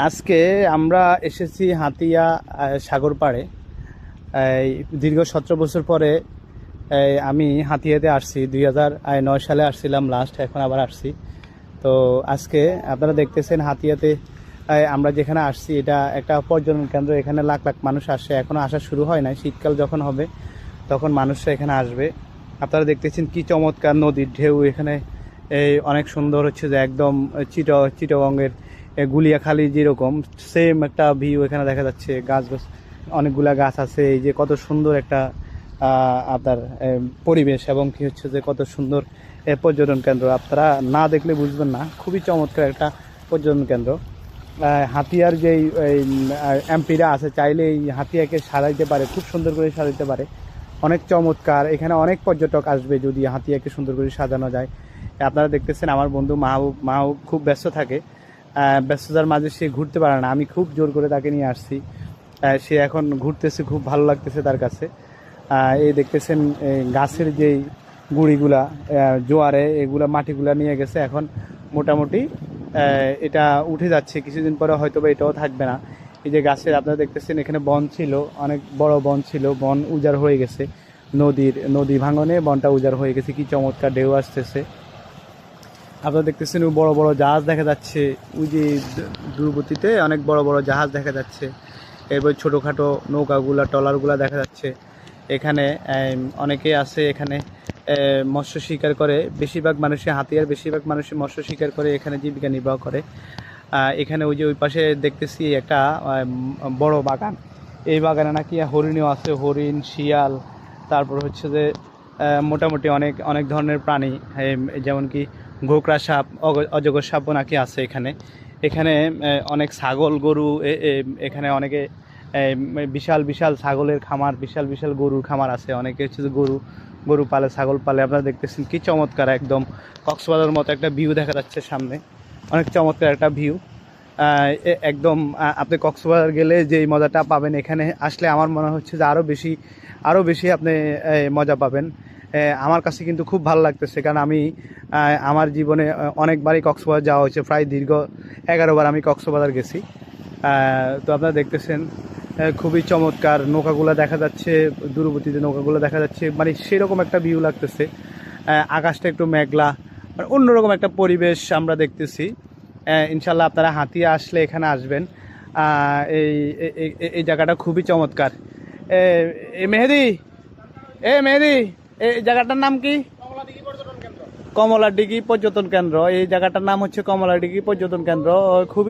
আজকে আমরা এসেছি হাতিয়া সাগর পাড়ে। দীর্ঘ 17 বছর পরে আমি হাতিয়াতে আসছি। 2009 সালে আসছিলাম লাস্ট, এখন আবার আসছি। তো আজকে আপনারা দেখতেছেন হাতিয়াতে আমরা যেখানে আসছি এটা একটা পর্যটন কেন্দ্র। এখানে লাখ লাখ মানুষ আসে, এখনও আসা শুরু হয় নাই। শীতকাল যখন হবে তখন মানুষরা এখানে আসবে। আপনারা দেখতেছেন কি চমৎকার নদীর ঢেউ এখানে। অনেক সুন্দর হচ্ছে যে একদম চিটাগংয়ের গুলিয়াখালী যেরকম সেম একটা ভিউ এখানে দেখা যাচ্ছে। গাছ অনেকগুলা গাছ আছে। এই যে কত সুন্দর একটা আপনার পরিবেশ, এবং কি হচ্ছে যে কত সুন্দর পর্যটন কেন্দ্র। আপনারা না দেখলে বুঝবেন না, খুবই চমৎকার একটা পর্যটন কেন্দ্র। হাতিয়ার যেই এমপিরা আছে চাইলে এই হাতিয়াকে সাজাইতে পারে, খুব সুন্দর করে সাজাইতে পারে। অনেক চমৎকার, এখানে অনেক পর্যটক আসবে যদি হাতিয়াকে সুন্দর করে সাজানো যায়। আপনারা দেখতেছেন আমার বন্ধু মাহবুব খুব ব্যস্ত থাকে। ব্যস্ততার মাঝে সে ঘুরতে পারে না, আমি খুব জোর করে তাকে নিয়ে আসছি। সে এখন ঘুরতেছে, খুব ভালো লাগতেছে তার কাছে। এই দেখতেছেন গাছের যেই গুঁড়িগুলা জোয়ারে এগুলা মাটিগুলা নিয়ে গেছে, এখন মোটামুটি এটা উঠে যাচ্ছে। কিছুদিন পরে হয়তো বা এটাও থাকবে না। এই যে গাছের আপনারা দেখতেছেন এখানে বন ছিল, অনেক বড় বন ছিল, বন উজাড় হয়ে গেছে। নদী ভাঙনে বনটা উজাড় হয়ে গেছে। কি চমৎকার ঢেউ আসতেছে। আপনারা দেখতেছেন বড় বড় জাহাজ দেখা যাচ্ছে। ওই যে দূরবর্তীতে অনেক বড় বড় জাহাজ দেখা যাচ্ছে। এরপর ছোটোখাটো নৌকাগুলা ট্রলারগুলা দেখা যাচ্ছে। এখানে অনেকে আছে, এখানে মৎস্য শিকার করে। বেশিরভাগ মানুষই হাতিয়ার বেশিরভাগ মানুষই মৎস্য শিকার করে, এখানে জীবিকা নির্বাহ করে। এখানে ওই যে ওই পাশে দেখতেছি একটা বড় বাগান। এই বাগানে নাকি হরিণও আছে, হরিণ, শিয়াল, তারপর হচ্ছে যে মোটামুটি অনেক অনেক ধরনের প্রাণী, যেমন কি ঘোকরা সাপ, অজগর সাপও নাকি আছে এখানে। এখানে অনেক ছাগল গরু, এখানে অনেকে বিশাল বিশাল ছাগলের খামার, বিশাল বিশাল গরুর খামার আছে। অনেকে হচ্ছে যে গরু পালে, ছাগল পালে। আপনারা দেখতেছেন কি চমৎকার, একদম কক্সবাজারের মতো একটা ভিউ দেখা যাচ্ছে সামনে। অনেক চমৎকার একটা ভিউ। একদম আপনি কক্সবাজার গেলে যেই মজাটা পাবেন এখানে আসলে আমার মনে হচ্ছে যে আরও বেশি আপনি মজা পাবেন। আমার কাছে কিন্তু খুব ভালো লাগতেছে, কারণ আমি আমার জীবনে অনেকবারই কক্সবাজার যাওয়া হয়েছে। প্রায় দীর্ঘ 11 বার আমি কক্সবাজার গেছি। তো আপনারা দেখতেছেন খুবই চমৎকার নৌকাগুলো দেখা যাচ্ছে, দূরবর্তীতে নৌকাগুলো দেখা যাচ্ছে। মানে সেরকম একটা ভিউ লাগতেছে। আকাশটা একটু মেঘলা, মানে অন্যরকম একটা পরিবেশ আমরা দেখতেছি। ইনশাল্লাহ আপনারা হাতিয়া আসলে এখানে আসবেন। এই এই জায়গাটা খুবই চমৎকার। মেহেদি, মেহেদি, এই জায়গাটার নাম কি? কমলাডিঘি পর্যটন কেন্দ্র। এই জায়গাটার নাম হচ্ছে কমলাডিঘি পর্যটন কেন্দ্র। খুবই